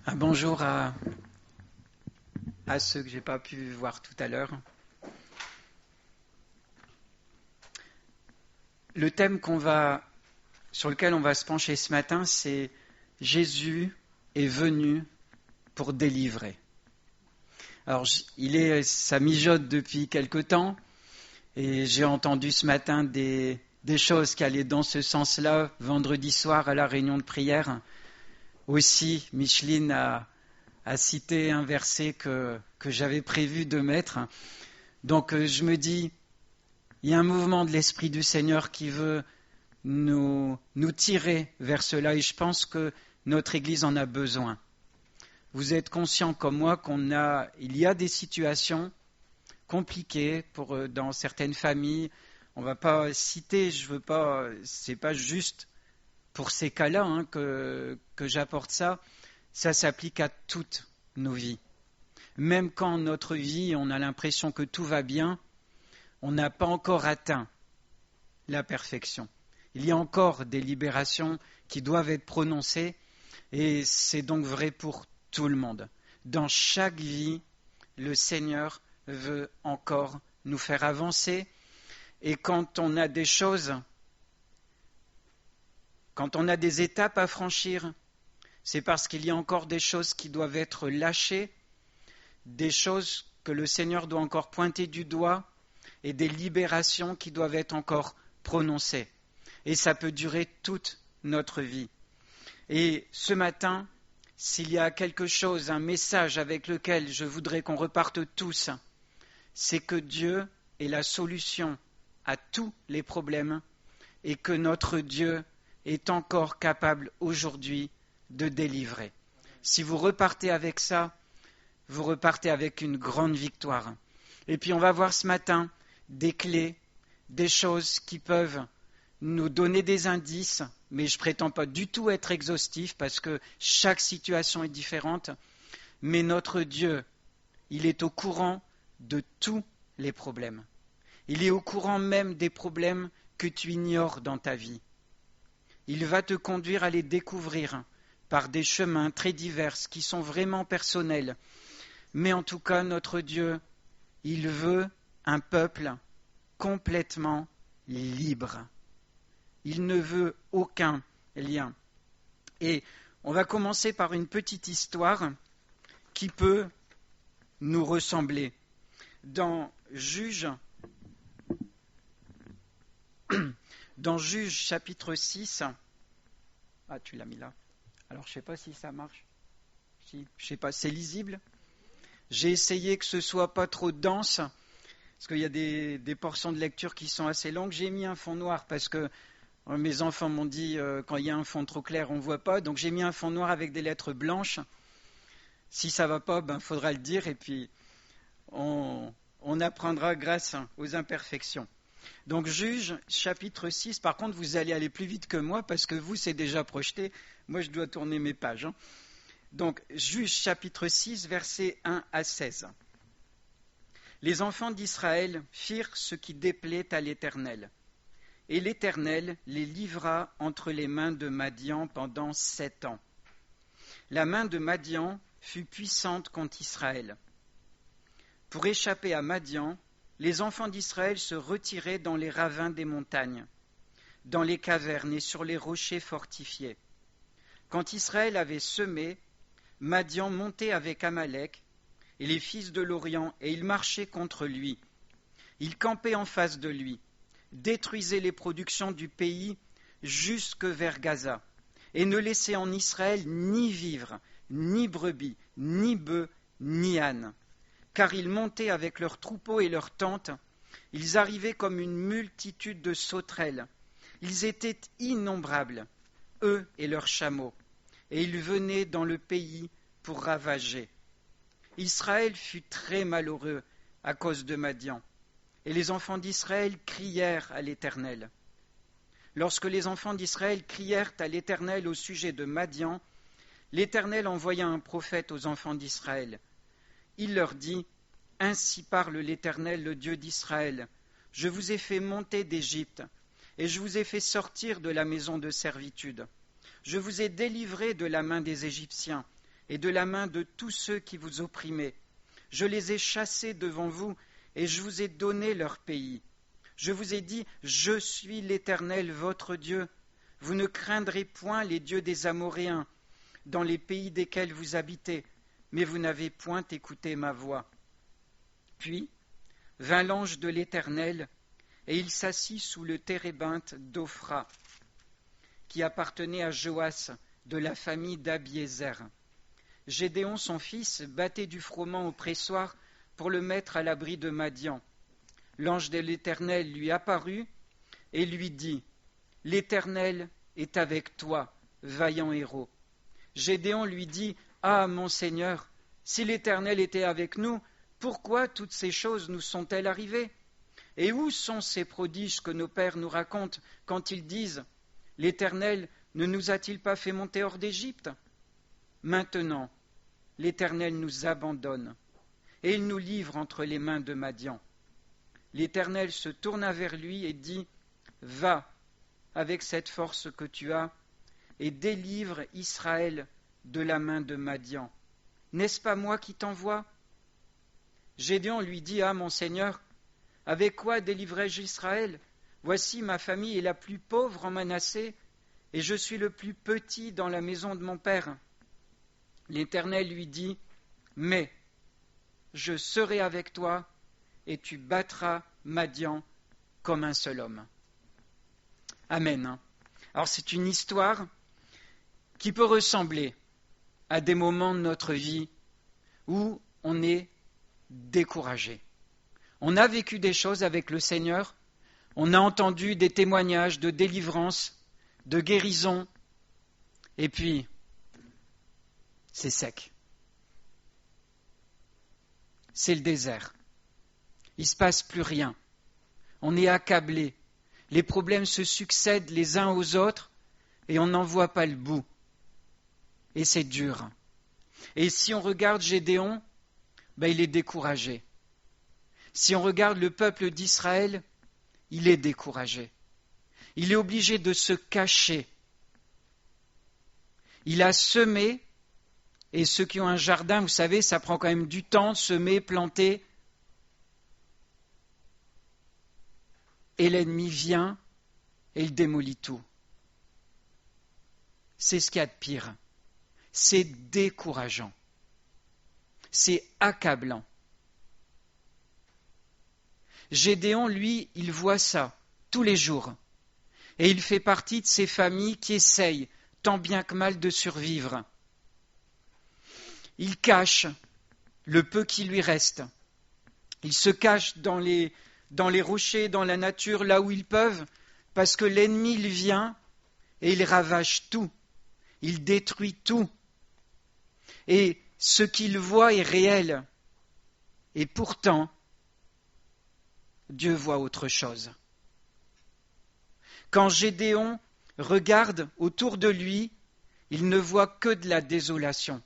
Un bonjour à ceux que je n'ai pas pu voir tout à l'heure. Le thème sur lequel on va se pencher ce matin, c'est Jésus est venu pour délivrer. Alors, ça mijote depuis quelque temps et j'ai entendu ce matin des choses qui allaient dans ce sens-là. Vendredi soir à la réunion de prière, aussi, Micheline a cité un verset que j'avais prévu de mettre. Donc je me dis, il y a un mouvement de l'Esprit du Seigneur qui veut nous tirer vers cela et je pense que notre Église en a besoin. Vous êtes conscients comme moi il y a des situations compliquées dans certaines familles. On ne va pas citer, c'est pas juste pour ces cas-là que j'apporte ça. Ça s'applique à toutes nos vies. Même quand notre vie, on a l'impression que tout va bien, on n'a pas encore atteint la perfection. Il y a encore des libérations qui doivent être prononcées et c'est donc vrai pour tout le monde. Dans chaque vie, le Seigneur veut encore nous faire avancer et quand on a des étapes à franchir, c'est parce qu'il y a encore des choses qui doivent être lâchées, des choses que le Seigneur doit encore pointer du doigt et des libérations qui doivent être encore prononcées. Et ça peut durer toute notre vie. Et ce matin, s'il y a quelque chose, un message avec lequel je voudrais qu'on reparte tous, c'est que Dieu est la solution à tous les problèmes et que notre Dieu est encore capable aujourd'hui de délivrer. Si vous repartez avec ça, vous repartez avec une grande victoire. Et puis on va voir ce matin des clés, des choses qui peuvent nous donner des indices, mais je ne prétends pas du tout être exhaustif parce que chaque situation est différente. Mais notre Dieu, il est au courant de tous les problèmes. Il est au courant même des problèmes que tu ignores dans ta vie. Il va te conduire à les découvrir par des chemins très divers qui sont vraiment personnels. Mais en tout cas, notre Dieu, il veut un peuple complètement libre. Il ne veut aucun lien. Et on va commencer par une petite histoire qui peut nous ressembler. Dans Juge chapitre 6, ah tu l'as mis là, alors je ne sais pas si ça marche, je ne sais pas, c'est lisible. J'ai essayé que ce ne soit pas trop dense, parce qu'il y a des portions de lecture qui sont assez longues. J'ai mis un fond noir parce que mes enfants m'ont dit quand il y a un fond trop clair, on ne voit pas. Donc j'ai mis un fond noir avec des lettres blanches. Si ça ne va pas, il faudra le dire et puis on apprendra grâce aux imperfections. Donc Juge, chapitre 6, par contre vous allez aller plus vite que moi parce que vous c'est déjà projeté. Moi je dois tourner mes pages. Donc, Juge chapitre 6, versets 1 à 16. Les enfants d'Israël firent ce qui déplaît à l'Éternel. Et l'Éternel les livra entre les mains de Madian pendant 7 ans. La main de Madian fut puissante contre Israël. Pour échapper à Madian, les enfants d'Israël se retiraient dans les ravins des montagnes, dans les cavernes et sur les rochers fortifiés. Quand Israël avait semé, Madian montait avec Amalek et les fils de l'Orient, et ils marchaient contre lui. Ils campaient en face de lui, détruisaient les productions du pays jusque vers Gaza, et ne laissaient en Israël ni vivres, ni brebis, ni bœufs, ni ânes. Car ils montaient avec leurs troupeaux et leurs tentes, ils arrivaient comme une multitude de sauterelles. Ils étaient innombrables, eux et leurs chameaux. Et ils venaient dans le pays pour ravager. Israël fut très malheureux à cause de Madian, et les enfants d'Israël crièrent à l'Éternel. Lorsque les enfants d'Israël crièrent à l'Éternel au sujet de Madian, l'Éternel envoya un prophète aux enfants d'Israël. Il leur dit, « Ainsi parle l'Éternel, le Dieu d'Israël. Je vous ai fait monter d'Égypte, et je vous ai fait sortir de la maison de servitude. Je vous ai délivré de la main des Égyptiens, et de la main de tous ceux qui vous opprimaient. Je les ai chassés devant vous, et je vous ai donné leur pays. Je vous ai dit, je suis l'Éternel, votre Dieu. Vous ne craindrez point les dieux des Amoréens, dans les pays desquels vous habitez, mais vous n'avez point écouté ma voix. Puis vint l'ange de l'Éternel, et il s'assit sous le térébinthe d'Ophra, qui appartenait à Joas, de la famille d'Abiézer. Gédéon, son fils, battait du froment au pressoir pour le mettre à l'abri de Madian. L'ange de l'Éternel lui apparut et lui dit, « L'Éternel est avec toi, vaillant héros. » Gédéon lui dit, « Ah, mon Seigneur, si l'Éternel était avec nous, pourquoi toutes ces choses nous sont-elles arrivées? Et où sont ces prodiges que nos pères nous racontent quand ils disent, « L'Éternel ne nous a-t-il pas fait monter hors d'Égypte ?» Maintenant, l'Éternel nous abandonne, et il nous livre entre les mains de Madian. L'Éternel se tourna vers lui et dit, « Va avec cette force que tu as, et délivre Israël de la main de Madian. N'est-ce pas moi qui t'envoie ?» Gédéon lui dit, « Ah, mon Seigneur, avec quoi délivrerai-je Israël? Voici, ma famille est la plus pauvre en Manassé, et je suis le plus petit dans la maison de mon père. » L'Éternel lui dit, « Mais je serai avec toi, et tu battras Madian comme un seul homme. » Amen. Alors c'est une histoire qui peut ressembler à des moments de notre vie où on est découragé. On a vécu des choses avec le Seigneur, on a entendu des témoignages de délivrance, de guérison, et puis c'est sec. C'est le désert. Il ne se passe plus rien. On est accablé. Les problèmes se succèdent les uns aux autres et on n'en voit pas le bout. Et c'est dur. Et si on regarde Gédéon, il est découragé. Si on regarde le peuple d'Israël, il est découragé. Il est obligé de se cacher. Il a semé, et ceux qui ont un jardin, vous savez, ça prend quand même du temps de semer, planter. Et l'ennemi vient et il démolit tout. C'est ce qu'il y a de pire. C'est décourageant. C'est accablant. Gédéon, lui, il voit ça tous les jours. Et il fait partie de ces familles qui essayent, tant bien que mal, de survivre. Il cache le peu qui lui reste. Il se cache dans les rochers, dans la nature, là où ils peuvent, parce que l'ennemi, il vient et il ravage tout. Il détruit tout. Et ce qu'il voit est réel. Et pourtant, Dieu voit autre chose. Quand Gédéon regarde autour de lui, il ne voit que de la désolation.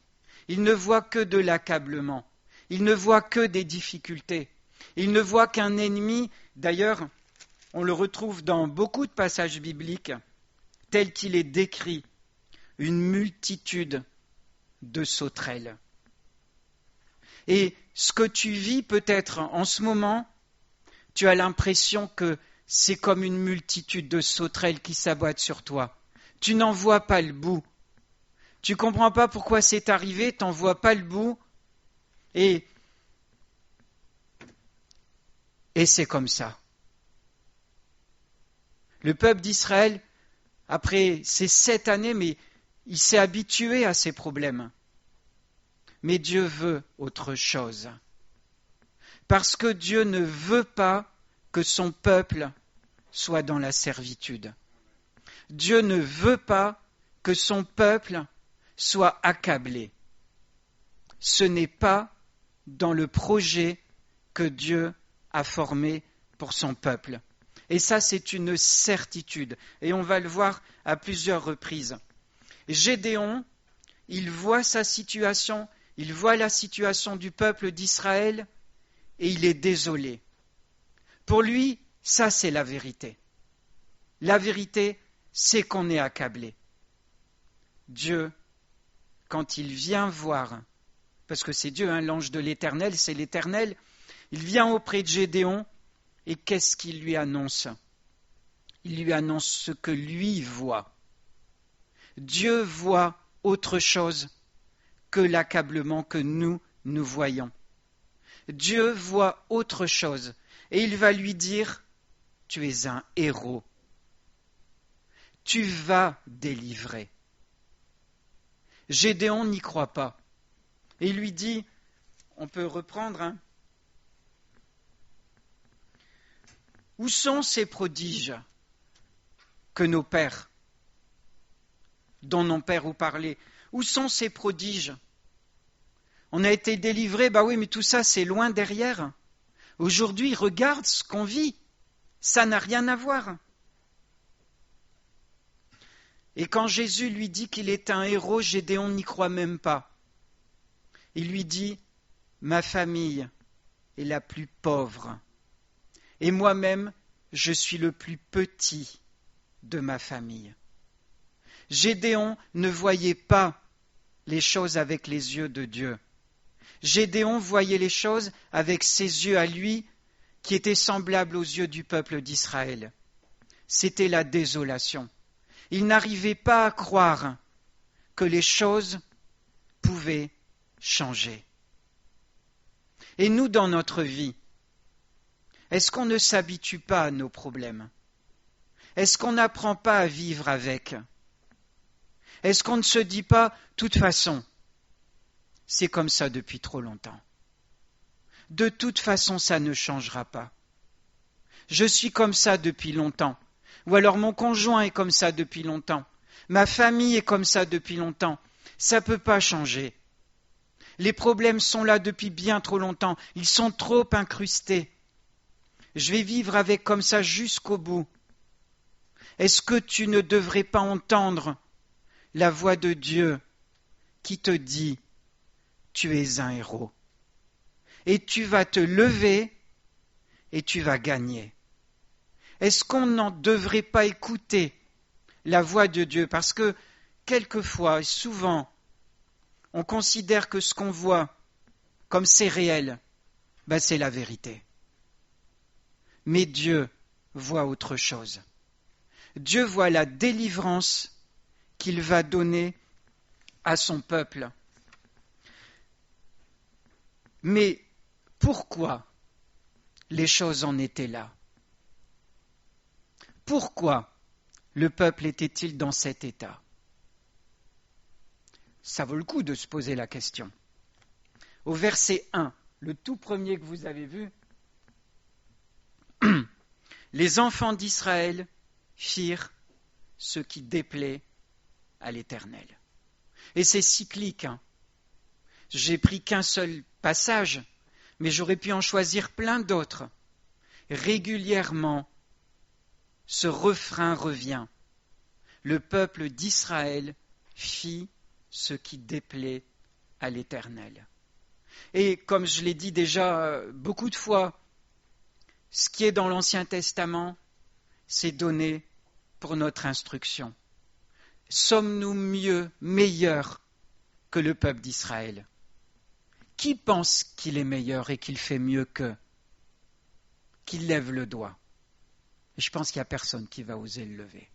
Il ne voit que de l'accablement. Il ne voit que des difficultés. Il ne voit qu'un ennemi. D'ailleurs, on le retrouve dans beaucoup de passages bibliques, tel qu'il est décrit, une multitude de sauterelles. Et ce que tu vis peut-être en ce moment, tu as l'impression que c'est comme une multitude de sauterelles qui s'abattent sur toi. Tu n'en vois pas le bout. Tu ne comprends pas pourquoi c'est arrivé, tu n'en vois pas le bout. Et c'est comme ça. Le peuple d'Israël, après ces 7 années, mais il s'est habitué à ces problèmes. Mais Dieu veut autre chose. Parce que Dieu ne veut pas que son peuple soit dans la servitude. Dieu ne veut pas que son peuple soit accablé. Ce n'est pas dans le projet que Dieu a formé pour son peuple. Et ça, c'est une certitude. Et on va le voir à plusieurs reprises. Gédéon, il voit sa situation, il voit la situation du peuple d'Israël et il est désolé. Pour lui, ça c'est la vérité. La vérité, c'est qu'on est accablé. Dieu quand il vient voir, parce que c'est Dieu, l'ange de l'Éternel, c'est l'Éternel, il vient auprès de Gédéon, et qu'est-ce qu'il lui annonce? Il lui annonce ce que lui voit. Dieu voit autre chose que l'accablement que nous voyons. Dieu voit autre chose, et il va lui dire, tu es un héros. Tu vas délivrer. Gédéon n'y croit pas. Et il lui dit, on peut reprendre, où sont ces prodiges que nos pères, dont nos pères ont parlé, où sont ces prodiges? On a été délivrés, oui, mais tout ça c'est loin derrière. Aujourd'hui, regarde ce qu'on vit, ça n'a rien à voir. Et quand Jésus lui dit qu'il est un héros, Gédéon n'y croit même pas. Il lui dit, ma famille est la plus pauvre, et moi-même, je suis le plus petit de ma famille. Gédéon ne voyait pas les choses avec les yeux de Dieu. Gédéon voyait les choses avec ses yeux à lui, qui étaient semblables aux yeux du peuple d'Israël. C'était la désolation. Il n'arrivait pas à croire que les choses pouvaient changer. Et nous, dans notre vie, est-ce qu'on ne s'habitue pas à nos problèmes? Est-ce qu'on n'apprend pas à vivre avec? Est-ce qu'on ne se dit pas, de toute façon, c'est comme ça depuis trop longtemps. De toute façon, ça ne changera pas. Je suis comme ça depuis longtemps. Ou alors mon conjoint est comme ça depuis longtemps. Ma famille est comme ça depuis longtemps. Ça ne peut pas changer. Les problèmes sont là depuis bien trop longtemps. Ils sont trop incrustés. Je vais vivre avec comme ça jusqu'au bout. Est-ce que tu ne devrais pas entendre la voix de Dieu qui te dit « Tu es un héros » et tu vas te lever et tu vas gagner. Est-ce qu'on n'en devrait pas écouter la voix de Dieu? Parce que quelquefois, souvent, on considère que ce qu'on voit comme c'est réel, c'est la vérité. Mais Dieu voit autre chose. Dieu voit la délivrance qu'il va donner à son peuple. Mais pourquoi les choses en étaient là? Pourquoi le peuple était-il dans cet état? Ça vaut le coup de se poser la question. Au verset 1, le tout premier que vous avez vu, les enfants d'Israël firent ce qui déplaît à l'Éternel. Et c'est cyclique. J'ai pris qu'un seul passage, mais j'aurais pu en choisir plein d'autres. Régulièrement, ce refrain revient. Le peuple d'Israël fit ce qui déplaît à l'Éternel. Et comme je l'ai dit déjà beaucoup de fois, ce qui est dans l'Ancien Testament, c'est donné pour notre instruction. Sommes-nous meilleurs que le peuple d'Israël? Qui pense qu'il est meilleur et qu'il fait mieux qu'eux? Qu'il lève le doigt. Et je pense qu'il n'y a personne qui va oser le lever.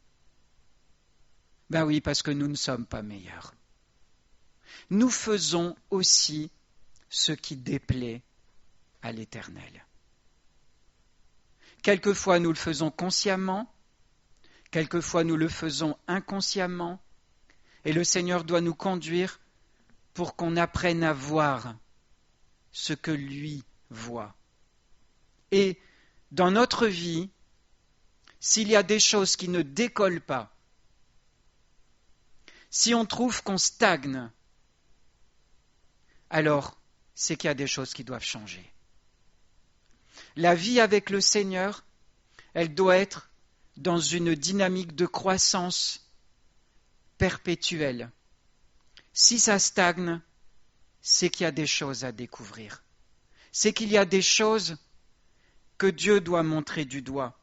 Oui, parce que nous ne sommes pas meilleurs. Nous faisons aussi ce qui déplaît à l'Éternel. Quelquefois nous le faisons consciemment, quelquefois nous le faisons inconsciemment, et le Seigneur doit nous conduire pour qu'on apprenne à voir ce que lui voit. Et dans notre vie, s'il y a des choses qui ne décollent pas, si on trouve qu'on stagne, alors c'est qu'il y a des choses qui doivent changer. La vie avec le Seigneur, elle doit être dans une dynamique de croissance perpétuelle. Si ça stagne, c'est qu'il y a des choses à découvrir. C'est qu'il y a des choses que Dieu doit montrer du doigt.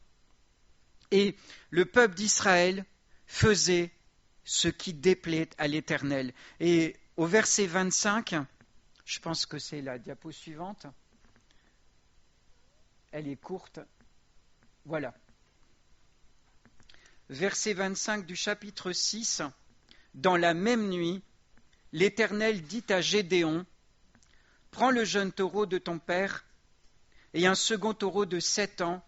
Et le peuple d'Israël faisait ce qui déplaît à l'Éternel. Et au verset 25, je pense que c'est la diapo suivante, elle est courte, voilà. Verset 25 du chapitre 6, dans la même nuit, l'Éternel dit à Gédéon, « Prends le jeune taureau de ton père et un second taureau de 7 ans,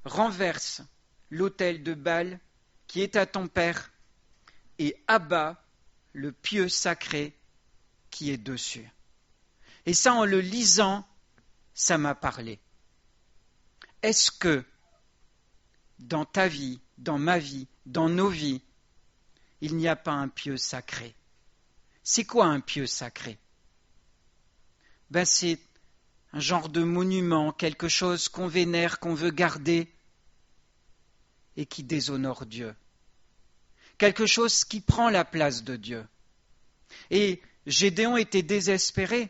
renverse l'autel de Baal qui est à ton père et abat le pieu sacré qui est dessus. » Et ça, en le lisant, ça m'a parlé. Est-ce que dans ta vie, dans ma vie, dans nos vies, il n'y a pas un pieu sacré? C'est quoi un pieu sacré? C'est un genre de monument, quelque chose qu'on vénère, qu'on veut garder et qui déshonore Dieu. Quelque chose qui prend la place de Dieu. Et Gédéon était désespéré,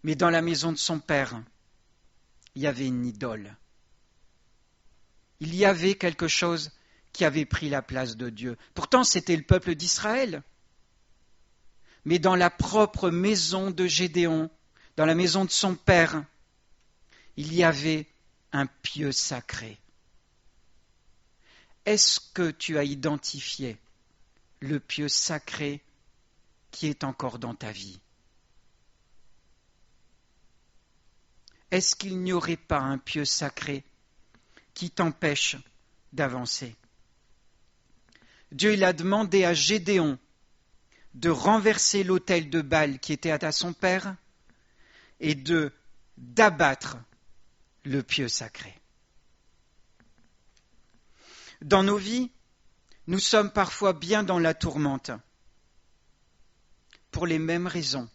mais dans la maison de son père, il y avait une idole. Il y avait quelque chose qui avait pris la place de Dieu. Pourtant, c'était le peuple d'Israël. Mais dans la propre maison de Gédéon, dans la maison de son père, il y avait un pieu sacré. Est-ce que tu as identifié le pieu sacré qui est encore dans ta vie? Est-ce qu'il n'y aurait pas un pieu sacré qui t'empêche d'avancer? Dieu, il a demandé à Gédéon de renverser l'autel de Baal qui était à son père et d'abattre le pieu sacré. Dans nos vies, nous sommes parfois bien dans la tourmente pour les mêmes raisons.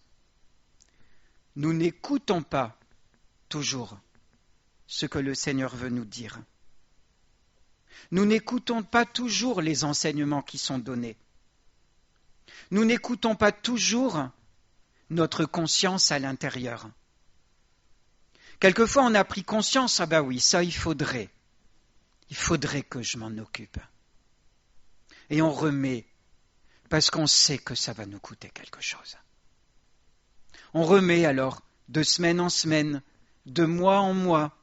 Nous n'écoutons pas toujours ce que le Seigneur veut nous dire. Nous n'écoutons pas toujours les enseignements qui sont donnés. Nous n'écoutons pas toujours notre conscience à l'intérieur. Quelquefois, on a pris conscience, ah ben oui, ça il faudrait que je m'en occupe. Et on remet, parce qu'on sait que ça va nous coûter quelque chose. On remet alors de semaine en semaine, de mois en mois.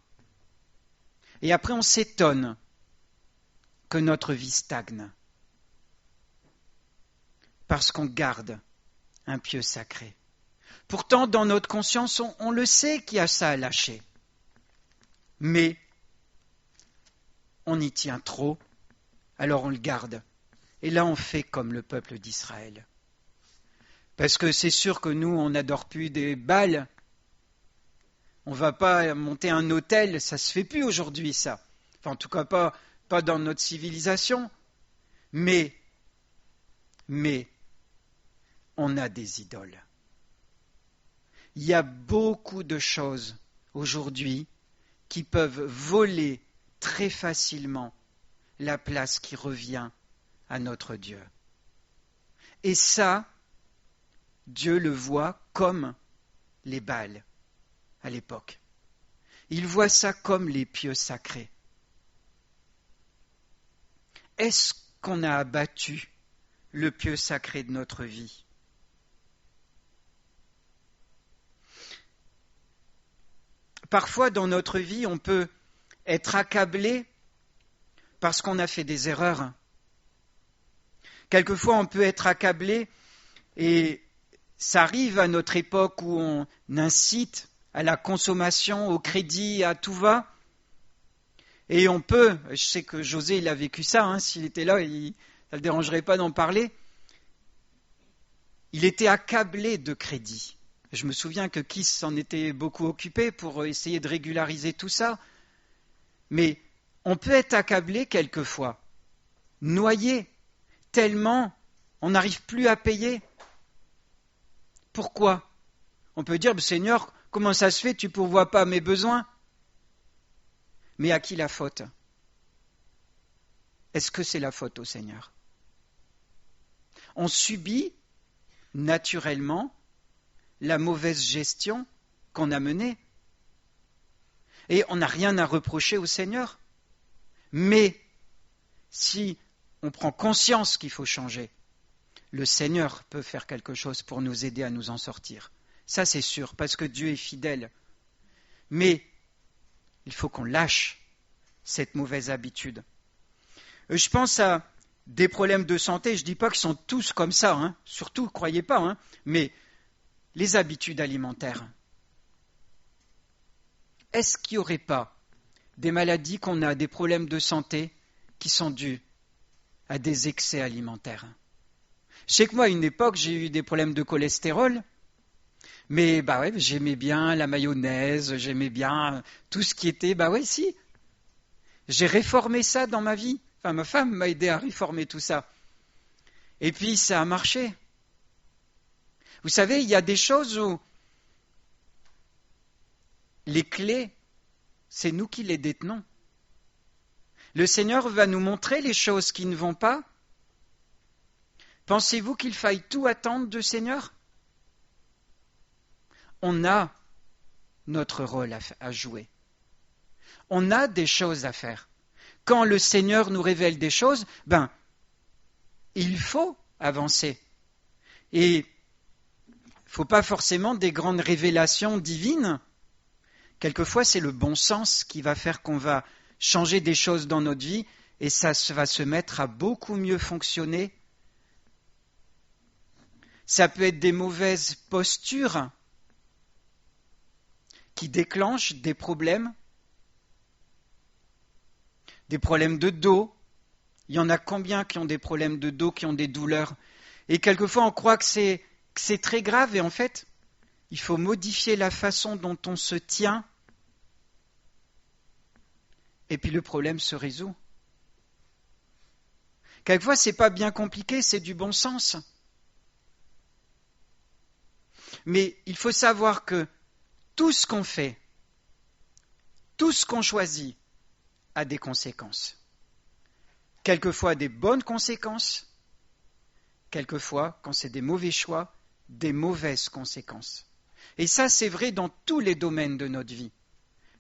Et après, on s'étonne que notre vie stagne. Parce qu'on garde un pieu sacré. Pourtant, dans notre conscience, on le sait qu'il y a ça à lâcher. Mais on y tient trop, alors on le garde. Et là, on fait comme le peuple d'Israël. Parce que c'est sûr que nous, on n'adore plus des Baals. On ne va pas monter un autel, ça ne se fait plus aujourd'hui, ça. Enfin, en tout cas, pas dans notre civilisation. Mais, on a des idoles. Il y a beaucoup de choses aujourd'hui qui peuvent voler très facilement la place qui revient à notre Dieu. Et ça, Dieu le voit comme les Baals à l'époque. Il voit ça comme les pieux sacrés. Est-ce qu'on a abattu le pieu sacré de notre vie? Parfois, dans notre vie, on peut être accablé parce qu'on a fait des erreurs. Quelquefois, on peut être accablé, et ça arrive à notre époque où on incite à la consommation, au crédit, à tout va. Et on peut, je sais que José, il a vécu ça, s'il était là, ça ne le dérangerait pas d'en parler. Il était accablé de crédit. Je me souviens que Kiss s'en était beaucoup occupé pour essayer de régulariser tout ça. Mais on peut être accablé quelquefois, noyé, tellement on n'arrive plus à payer. Pourquoi? On peut dire, Seigneur, comment ça se fait, tu ne pourvois pas mes besoins? Mais à qui la faute? Est-ce que c'est la faute au Seigneur? On subit naturellement la mauvaise gestion qu'on a menée. Et on n'a rien à reprocher au Seigneur. Mais si on prend conscience qu'il faut changer, le Seigneur peut faire quelque chose pour nous aider à nous en sortir. Ça, c'est sûr, parce que Dieu est fidèle. Mais il faut qu'on lâche cette mauvaise habitude. Je pense à des problèmes de santé, je ne dis pas qu'ils sont tous comme ça, hein, surtout, croyez pas, hein, mais les habitudes alimentaires. Est-ce qu'il n'y aurait pas des maladies qu'on a, des problèmes de santé qui sont dus à des excès alimentaires? Je sais que moi, à une époque, j'ai eu des problèmes de cholestérol, mais j'aimais bien la mayonnaise, j'aimais bien tout ce qui était, si. J'ai réformé ça dans ma vie. Enfin, ma femme m'a aidé à réformer tout ça. Et puis, ça a marché. Vous savez, il y a des choses où les clés, c'est nous qui les détenons. Le Seigneur va nous montrer les choses qui ne vont pas. Pensez-vous qu'il faille tout attendre du Seigneur? On a notre rôle à jouer. On a des choses à faire. Quand le Seigneur nous révèle des choses, il faut avancer. Et il ne faut pas forcément des grandes révélations divines. Quelquefois, c'est le bon sens qui va faire qu'on va changer des choses dans notre vie et ça va se mettre à beaucoup mieux fonctionner. Ça peut être des mauvaises postures qui déclenchent des problèmes de dos. Il y en a combien qui ont des problèmes de dos, qui ont des douleurs? Et quelquefois, on croit que c'est très grave, et en fait, il faut modifier la façon dont on se tient, et puis le problème se résout. Quelquefois, c'est pas bien compliqué, c'est du bon sens. Mais il faut savoir que tout ce qu'on fait, tout ce qu'on choisit, a des conséquences. Quelquefois des bonnes conséquences, quelquefois, quand c'est des mauvais choix, des mauvaises conséquences. Et ça, c'est vrai dans tous les domaines de notre vie.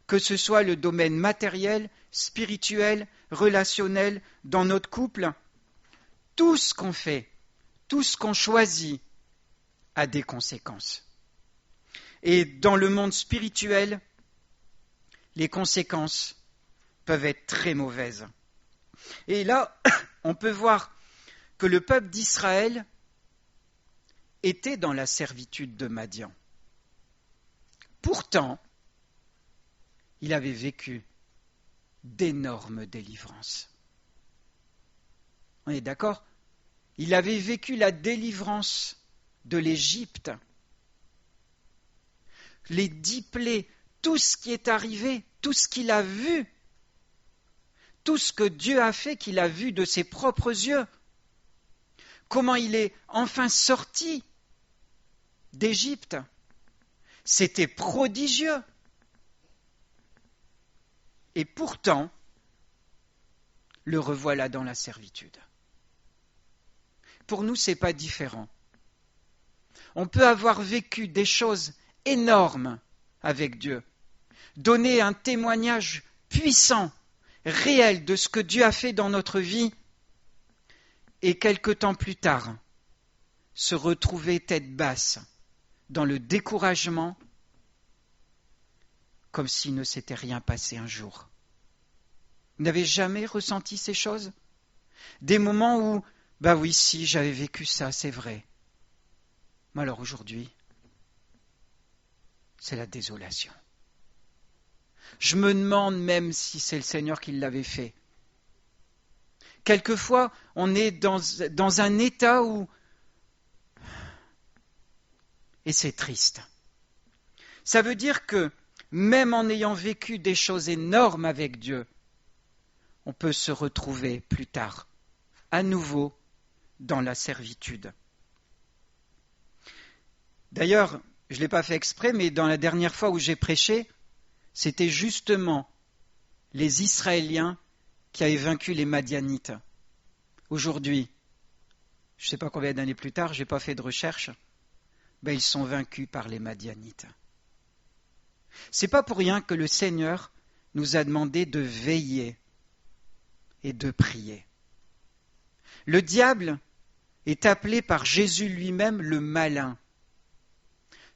Que ce soit le domaine matériel, spirituel, relationnel, dans notre couple, tout ce qu'on fait, tout ce qu'on choisit a des conséquences. Et dans le monde spirituel, les conséquences peuvent être très mauvaises. Et là, on peut voir que le peuple d'Israël était dans la servitude de Madian. Pourtant, il avait vécu d'énormes délivrances. On est d'accord? Il avait vécu la délivrance de l'Égypte, les 10 plaies, tout ce qui est arrivé, tout ce qu'il a vu, tout ce que Dieu a fait, qu'il a vu de ses propres yeux, comment il est enfin sorti d'Égypte. C'était prodigieux. Et pourtant, le revoilà dans la servitude. Pour nous, ce n'est pas différent. On peut avoir vécu des choses énormes avec Dieu, donner un témoignage puissant, réel de ce que Dieu a fait dans notre vie, et quelque temps plus tard, se retrouver tête basse, dans le découragement, comme s'il ne s'était rien passé un jour. Vous n'avez jamais ressenti ces choses? Des moments où, oui, si, j'avais vécu ça, c'est vrai. Mais alors aujourd'hui, c'est la désolation. Je me demande même si c'est le Seigneur qui l'avait fait. Quelquefois, on est dans un état où... Et c'est triste. Ça veut dire que, même en ayant vécu des choses énormes avec Dieu, on peut se retrouver plus tard, à nouveau, dans la servitude. D'ailleurs, je ne l'ai pas fait exprès, mais dans la dernière fois où j'ai prêché, c'était justement les Israéliens qui avaient vaincu les Madianites. Aujourd'hui, je ne sais pas combien d'années plus tard, je n'ai pas fait de recherche, ils sont vaincus par les Madianites. Ce n'est pas pour rien que le Seigneur nous a demandé de veiller et de prier. Le diable est appelé par Jésus lui-même le malin,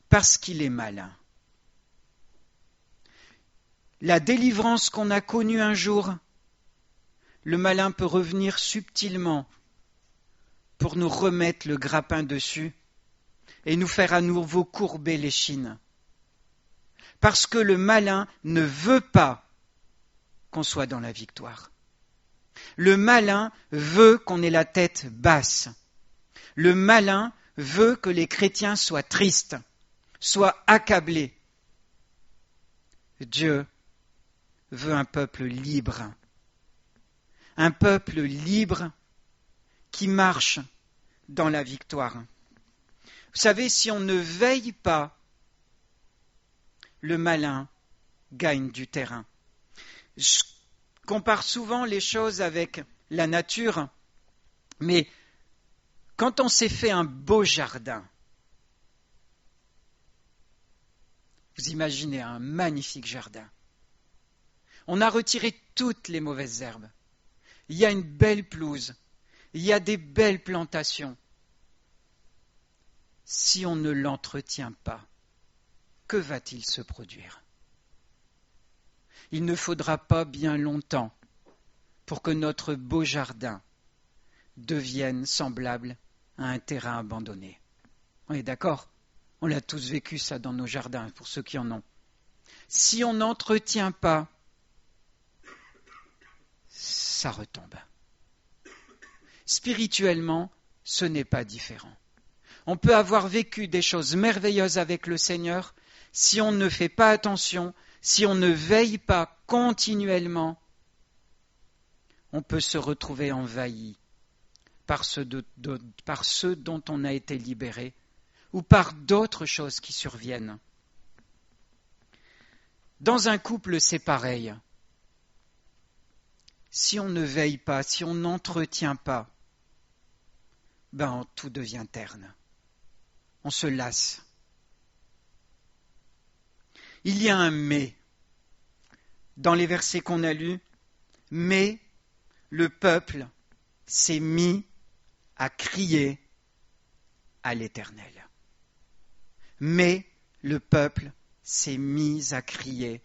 parce qu'il est malin. La délivrance qu'on a connue un jour, le malin peut revenir subtilement pour nous remettre le grappin dessus et nous faire à nouveau courber l'échine. Parce que le malin ne veut pas qu'on soit dans la victoire. Le malin veut qu'on ait la tête basse. Le malin veut que les chrétiens soient tristes, soient accablés. Dieu veut un peuple libre. Un peuple libre qui marche dans la victoire. Vous savez, si on ne veille pas, le malin gagne du terrain. Je compare souvent les choses avec la nature, mais quand on s'est fait un beau jardin, vous imaginez un magnifique jardin, on a retiré toutes les mauvaises herbes, il y a une belle pelouse, il y a des belles plantations. Si on ne l'entretient pas, que va-t-il se produire ? Il ne faudra pas bien longtemps pour que notre beau jardin devienne semblable à un terrain abandonné. On est d'accord ? On l'a tous vécu ça dans nos jardins, pour ceux qui en ont. Si on n'entretient pas, ça retombe. Spirituellement, ce n'est pas différent. On peut avoir vécu des choses merveilleuses avec le Seigneur, si on ne fait pas attention, si on ne veille pas continuellement, on peut se retrouver envahi par ceux dont on a été libéré ou par d'autres choses qui surviennent. Dans un couple, c'est pareil. Si on ne veille pas, si on n'entretient pas, tout devient terne. On se lasse. Il y a un « mais » dans les versets qu'on a lus. Mais le peuple s'est mis à crier à l'Éternel. Mais le peuple s'est mis à crier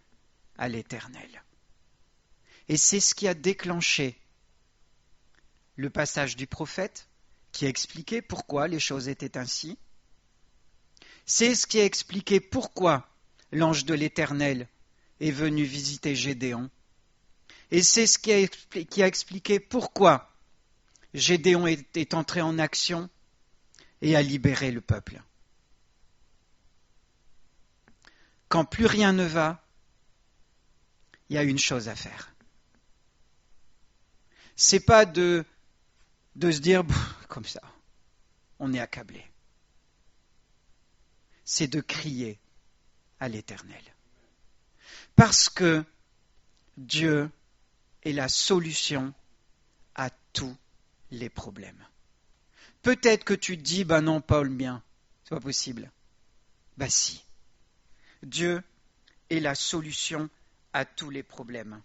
à l'Éternel. Et c'est ce qui a déclenché le passage du prophète qui a expliqué pourquoi les choses étaient ainsi. C'est ce qui a expliqué pourquoi l'ange de l'Éternel est venu visiter Gédéon. Et c'est ce qui a expliqué pourquoi Gédéon est entré en action et a libéré le peuple. Quand plus rien ne va, il y a une chose à faire. C'est pas de se dire comme ça, on est accablé. C'est de crier à l'Éternel. Parce que Dieu est la solution à tous les problèmes. Peut-être que tu te dis, non, Paul, bien, c'est pas possible. Si. Dieu est la solution à tous les problèmes.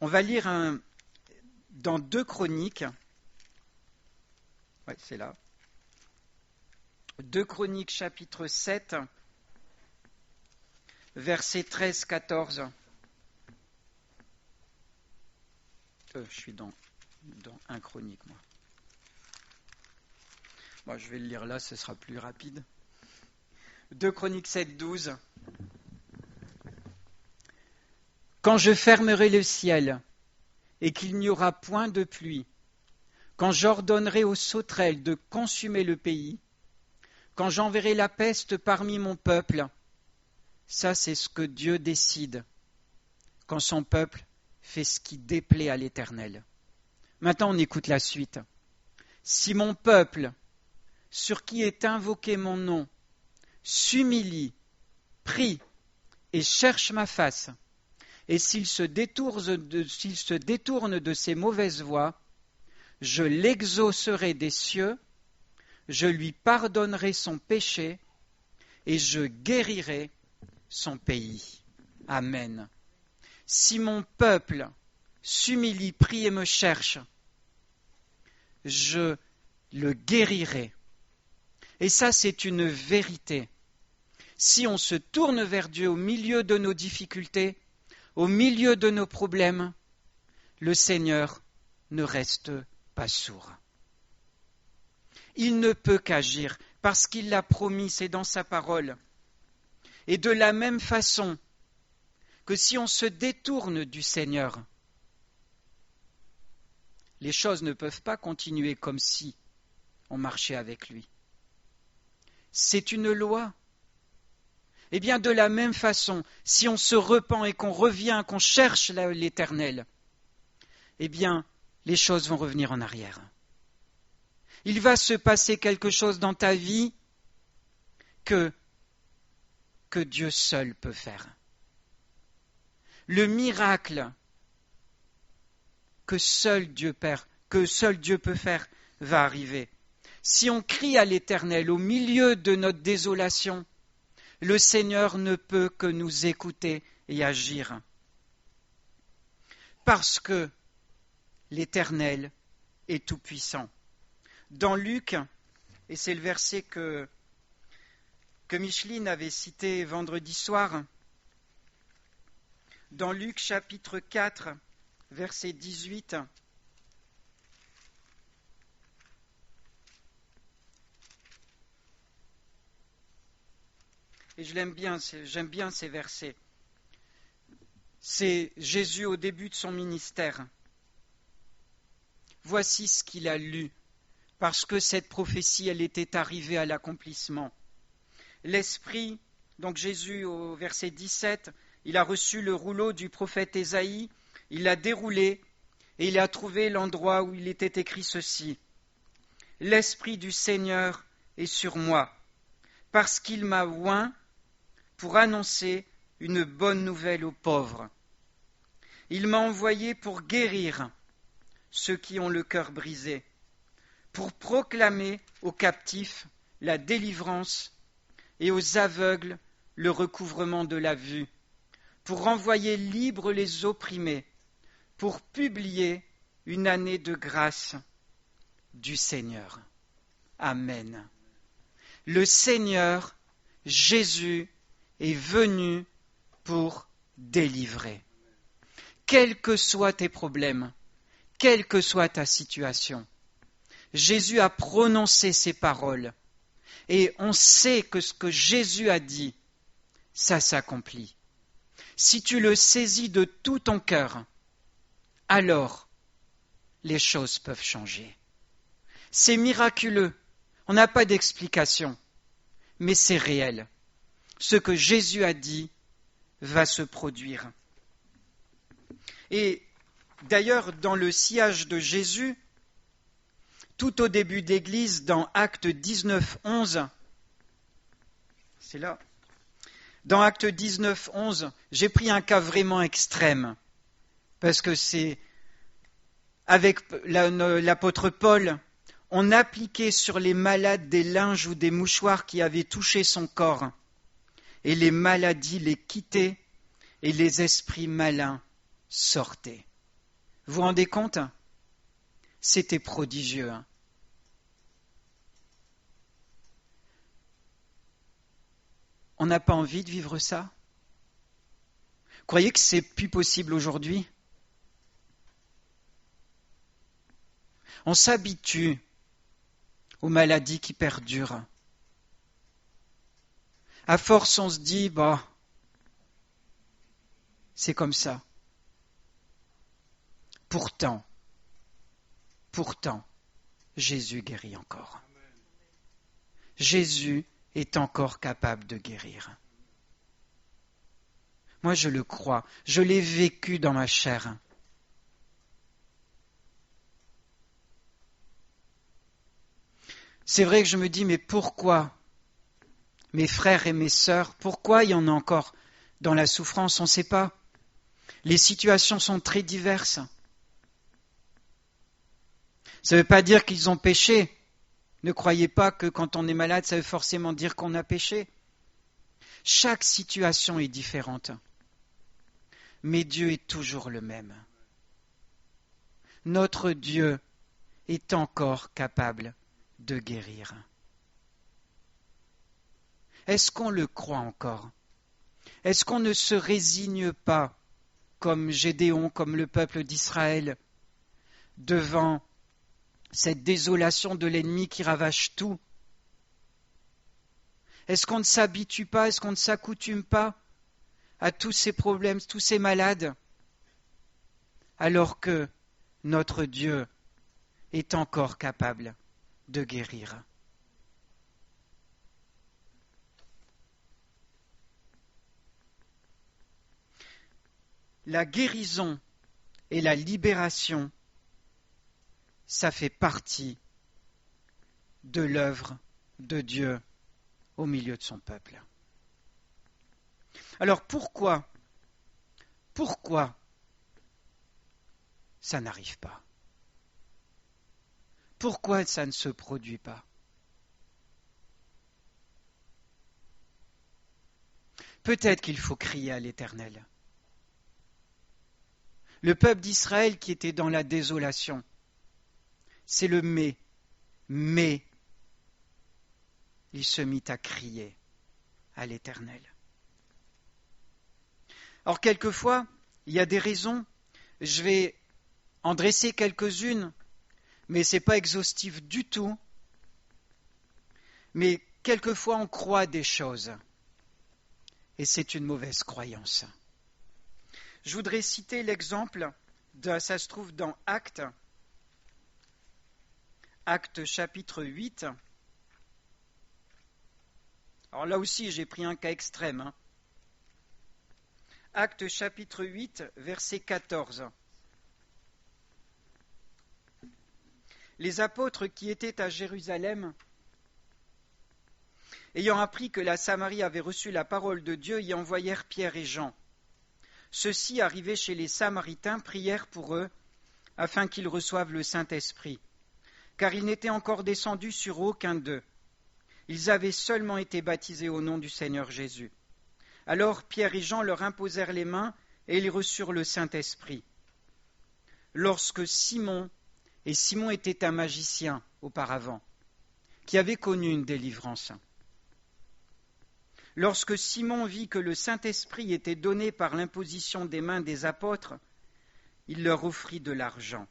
On va lire dans 2 Chroniques. Ouais, c'est là. 2 Chroniques, chapitre 7, versets 13-14. Je suis dans 1 Chronique, moi. Je vais le lire là, ce sera plus rapide. 2 Chroniques 7, 12. Quand je fermerai le ciel et qu'il n'y aura point de pluie, quand j'ordonnerai aux sauterelles de consumer le pays, quand j'enverrai la peste parmi mon peuple, ça c'est ce que Dieu décide quand son peuple fait ce qui déplaît à l'Éternel. Maintenant on écoute la suite. Si mon peuple, sur qui est invoqué mon nom, s'humilie, prie et cherche ma face, et s'il se détourne de ses mauvaises voies, je l'exaucerai des cieux, je lui pardonnerai son péché, et je guérirai son pays. Amen. Si mon peuple s'humilie, prie et me cherche, je le guérirai. Et ça, c'est une vérité. Si on se tourne vers Dieu au milieu de nos difficultés, au milieu de nos problèmes, le Seigneur ne reste pas sourd. Il ne peut qu'agir parce qu'il l'a promis, c'est dans sa parole. Et de la même façon que si on se détourne du Seigneur, les choses ne peuvent pas continuer comme si on marchait avec lui. C'est une loi. Eh bien, de la même façon, si on se repent et qu'on revient, qu'on cherche l'Éternel, eh bien, les choses vont revenir en arrière. Il va se passer quelque chose dans ta vie que Dieu seul peut faire. Le miracle que seul Dieu peut faire va arriver. Si on crie à l'Éternel au milieu de notre désolation, le Seigneur ne peut que nous écouter et agir. Parce que l'Éternel est tout-puissant. Dans Luc, et c'est le verset que Micheline avait cité vendredi soir, dans Luc chapitre 4, verset 18, et j'aime bien ces versets. C'est Jésus au début de son ministère. Voici ce qu'il a lu, parce que cette prophétie, elle était arrivée à l'accomplissement. L'Esprit, donc Jésus au verset 17, il a reçu le rouleau du prophète Ésaïe, il l'a déroulé et il a trouvé l'endroit où il était écrit ceci. L'Esprit du Seigneur est sur moi, parce qu'il m'a oint pour annoncer une bonne nouvelle aux pauvres. Il m'a envoyé pour guérir ceux qui ont le cœur brisé, pour proclamer aux captifs la délivrance et aux aveugles le recouvrement de la vue, pour renvoyer libres les opprimés, pour publier une année de grâce du Seigneur. Amen. Le Seigneur, Jésus, est venu pour délivrer. Quels que soient tes problèmes, quelle que soit ta situation, Jésus a prononcé ces paroles et on sait que ce que Jésus a dit, ça s'accomplit. Si tu le saisis de tout ton cœur, alors les choses peuvent changer. C'est miraculeux, on n'a pas d'explication, mais c'est réel. Ce que Jésus a dit va se produire. Et d'ailleurs, dans le sillage de Jésus, tout au début d'Église, dans Actes 19, 11, c'est là, dans Actes 19, 11, j'ai pris un cas vraiment extrême, parce que c'est, avec l'apôtre Paul, on appliquait sur les malades des linges ou des mouchoirs qui avaient touché son corps, et les maladies les quittaient, et les esprits malins sortaient. Vous vous rendez compte ? C'était prodigieux. On n'a pas envie de vivre ça ? Vous croyez que c'est plus possible aujourd'hui ? On s'habitue aux maladies qui perdurent. À force, on se dit, c'est comme ça. Pourtant, Jésus guérit encore. Jésus est encore capable de guérir. Moi, je le crois. Je l'ai vécu dans ma chair. C'est vrai que je me dis, mais pourquoi mes frères et mes sœurs, pourquoi il y en a encore dans la souffrance? On ne sait pas. Les situations sont très diverses. Ça ne veut pas dire qu'ils ont péché. Ne croyez pas que quand on est malade, ça veut forcément dire qu'on a péché. Chaque situation est différente. Mais Dieu est toujours le même. notre Dieu est encore capable de guérir. Est-ce qu'on le croit encore? Est-ce qu'on ne se résigne pas, comme Gédéon, comme le peuple d'Israël, devant cette désolation de l'ennemi qui ravage tout? Est-ce qu'on ne s'habitue pas, est-ce qu'on ne s'accoutume pas à tous ces problèmes, tous ces malades, alors que notre Dieu est encore capable de guérir? La guérison et la libération, ça fait partie de l'œuvre de Dieu au milieu de son peuple. Alors pourquoi ça n'arrive pas? Pourquoi ça ne se produit pas? Peut-être qu'il faut crier à l'Éternel. Le peuple d'Israël qui était dans la désolation, c'est le mais il se mit à crier à l'Éternel. Alors quelquefois, il y a des raisons, je vais en dresser quelques-unes, mais ce n'est pas exhaustif du tout. Mais quelquefois on croit des choses, et c'est une mauvaise croyance. Je voudrais citer l'exemple, ça se trouve dans Actes chapitre 8. Alors là aussi, j'ai pris un cas extrême. Actes chapitre 8, verset 14. Les apôtres qui étaient à Jérusalem, ayant appris que la Samarie avait reçu la parole de Dieu, y envoyèrent Pierre et Jean. Ceux-ci, arrivés chez les Samaritains, prièrent pour eux, afin qu'ils reçoivent le Saint-Esprit, car il n'était encore descendu sur aucun d'eux. Ils avaient seulement été baptisés au nom du Seigneur Jésus. Alors Pierre et Jean leur imposèrent les mains, et ils reçurent le Saint-Esprit. Lorsque Simon était un magicien auparavant, qui avait connu une délivrance. Lorsque Simon vit que le Saint-Esprit était donné par l'imposition des mains des apôtres, il leur offrit de l'argent,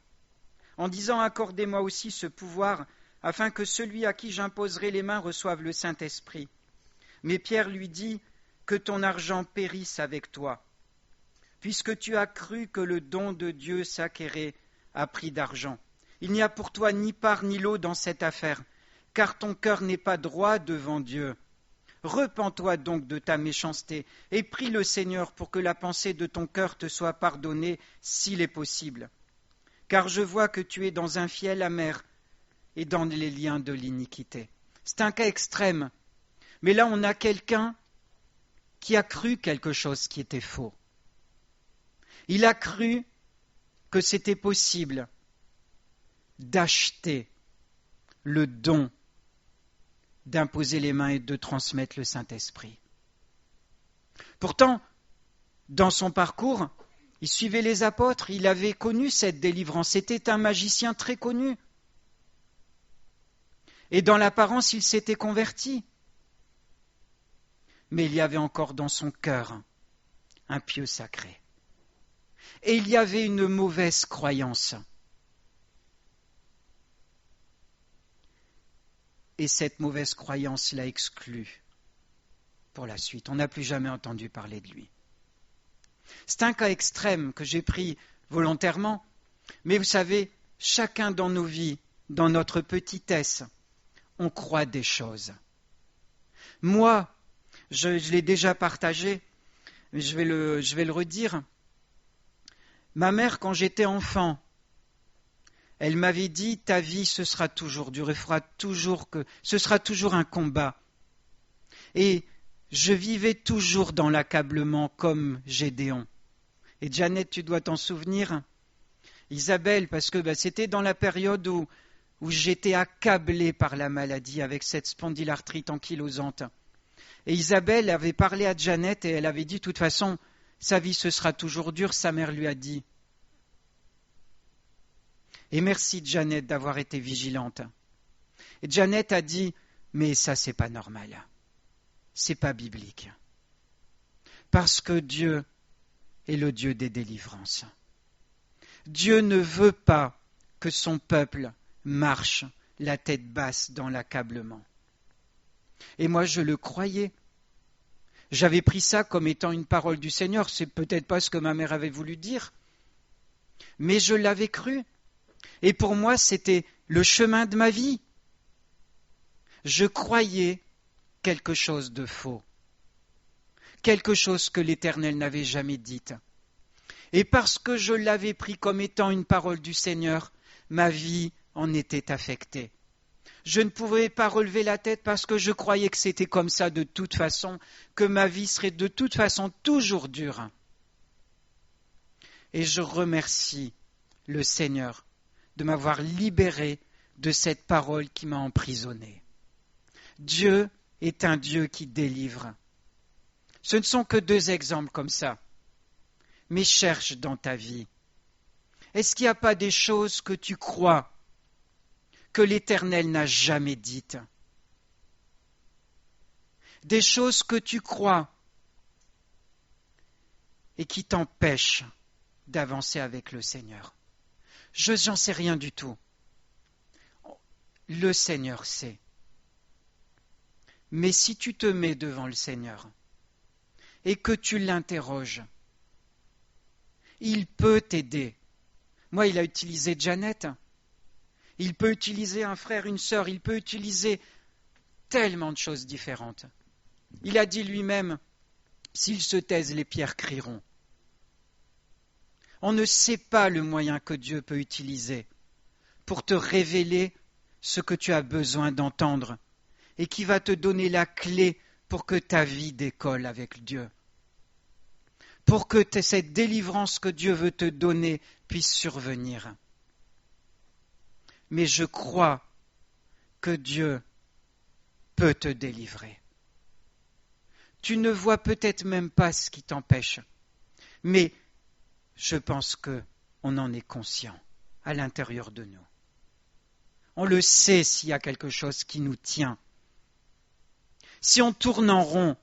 en disant « Accordez-moi aussi ce pouvoir, afin que celui à qui j'imposerai les mains reçoive le Saint-Esprit. » Mais Pierre lui dit « Que ton argent périsse avec toi, puisque tu as cru que le don de Dieu s'acquérait à prix d'argent. Il n'y a pour toi ni part ni lot dans cette affaire, car ton cœur n'est pas droit devant Dieu. Repens-toi donc de ta méchanceté et prie le Seigneur pour que la pensée de ton cœur te soit pardonnée s'il est possible. Car je vois que tu es dans un fiel amer et dans les liens de l'iniquité. » C'est un cas extrême, mais là on a quelqu'un qui a cru quelque chose qui était faux. Il a cru que c'était possible d'acheter le don d'imposer les mains et de transmettre le Saint-Esprit. Pourtant, dans son parcours, il suivait les apôtres, il avait connu cette délivrance, c'était un magicien très connu. Et dans l'apparence, il s'était converti. Mais il y avait encore dans son cœur un pieu sacré. Et il y avait une mauvaise croyance. Et cette mauvaise croyance l'a exclu pour la suite. On n'a plus jamais entendu parler de lui. C'est un cas extrême que j'ai pris volontairement, mais vous savez, chacun dans nos vies, dans notre petitesse, on croit des choses. Moi, je l'ai déjà partagé, mais je vais le redire. Ma mère, quand j'étais enfant, elle m'avait dit, ta vie, ce sera toujours dur, ce sera toujours un combat. Et je vivais toujours dans l'accablement comme Gédéon. Et Janet, tu dois t'en souvenir, Isabelle, parce que c'était dans la période où j'étais accablé par la maladie avec cette spondylarthrite ankylosante. Et Isabelle avait parlé à Janet et elle avait dit, de toute façon, sa vie, ce sera toujours dur. Sa mère lui a dit, Et merci Janet d'avoir été vigilante. Et Janet a dit, mais ça c'est pas normal, c'est pas biblique. Parce que Dieu est le Dieu des délivrances. Dieu ne veut pas que son peuple marche la tête basse dans l'accablement. Et moi je le croyais. J'avais pris ça comme étant une parole du Seigneur, c'est peut-être pas ce que ma mère avait voulu dire, mais je l'avais cru. Et pour moi, c'était le chemin de ma vie. Je croyais quelque chose de faux, quelque chose que l'Éternel n'avait jamais dit. Et parce que je l'avais pris comme étant une parole du Seigneur, ma vie en était affectée. Je ne pouvais pas relever la tête parce que je croyais que c'était comme ça de toute façon, que ma vie serait de toute façon toujours dure. Et je remercie le Seigneur de m'avoir libéré de cette parole qui m'a emprisonné. Dieu est un Dieu qui délivre. Ce ne sont que 2 exemples comme ça. Mais cherche dans ta vie. Est-ce qu'il n'y a pas des choses que tu crois que l'Éternel n'a jamais dites? Des choses que tu crois et qui t'empêchent d'avancer avec le Seigneur. J'en sais rien du tout. Le Seigneur sait. Mais si tu te mets devant le Seigneur et que tu l'interroges, il peut t'aider. Moi, il a utilisé Janet. Il peut utiliser un frère, une sœur. Il peut utiliser tellement de choses différentes. Il a dit lui-même, s'ils se taisent, les pierres crieront. On ne sait pas le moyen que Dieu peut utiliser pour te révéler ce que tu as besoin d'entendre et qui va te donner la clé pour que ta vie décolle avec Dieu. Pour que cette délivrance que Dieu veut te donner puisse survenir. Mais je crois que Dieu peut te délivrer. Tu ne vois peut-être même pas ce qui t'empêche, mais je pense qu'on en est conscient à l'intérieur de nous. On le sait s'il y a quelque chose qui nous tient. Si on tourne en rond,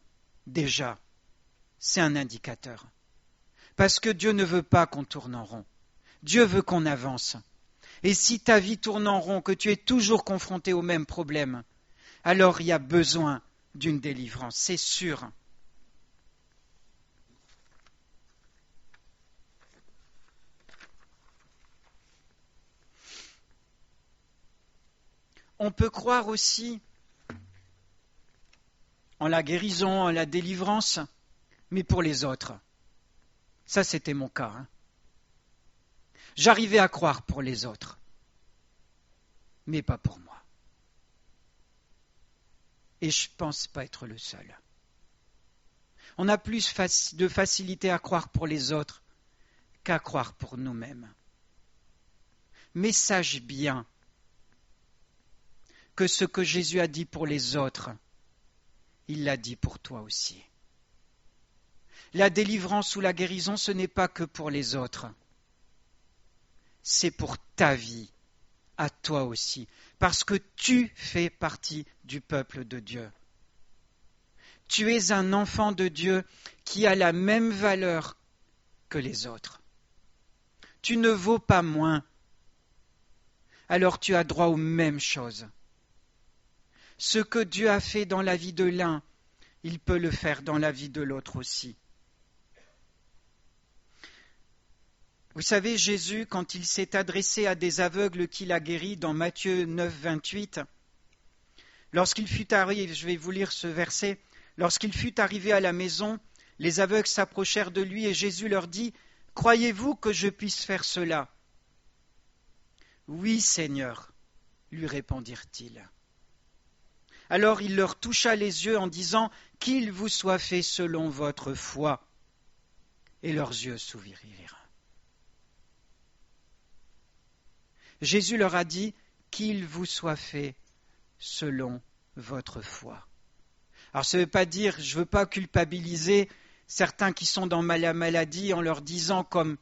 déjà, c'est un indicateur. Parce que Dieu ne veut pas qu'on tourne en rond. Dieu veut qu'on avance. Et si ta vie tourne en rond, que tu es toujours confronté au même problème, alors il y a besoin d'une délivrance, c'est sûr. On peut croire aussi en la guérison, en la délivrance, mais pour les autres. Ça, c'était mon cas. J'arrivais à croire pour les autres, mais pas pour moi. Et je ne pense pas être le seul. On a plus de facilité à croire pour les autres qu'à croire pour nous-mêmes. Mais sache bien que ce que Jésus a dit pour les autres, il l'a dit pour toi aussi. La délivrance ou la guérison, ce n'est pas que pour les autres. C'est pour ta vie, à toi aussi, parce que tu fais partie du peuple de Dieu. Tu es un enfant de Dieu qui a la même valeur que les autres. Tu ne vaux pas moins, alors tu as droit aux mêmes choses. Ce que Dieu a fait dans la vie de l'un, il peut le faire dans la vie de l'autre aussi. Vous savez, Jésus, quand il s'est adressé à des aveugles qu'il a guéris dans Matthieu 9, 28, lorsqu'il fut arrivé, je vais vous lire ce verset, lorsqu'il fut arrivé à la maison, les aveugles s'approchèrent de lui et Jésus leur dit, « Croyez-vous que je puisse faire cela ?» ?»« Oui, Seigneur, lui répondirent-ils. Alors il leur toucha les yeux en disant, « Qu'il vous soit fait selon votre foi. » Et leurs yeux s'ouvrirent. Jésus leur a dit, « Qu'il vous soit fait selon votre foi. » Alors ça ne veut pas dire, je ne veux pas culpabiliser certains qui sont dans la maladie en leur disant, comme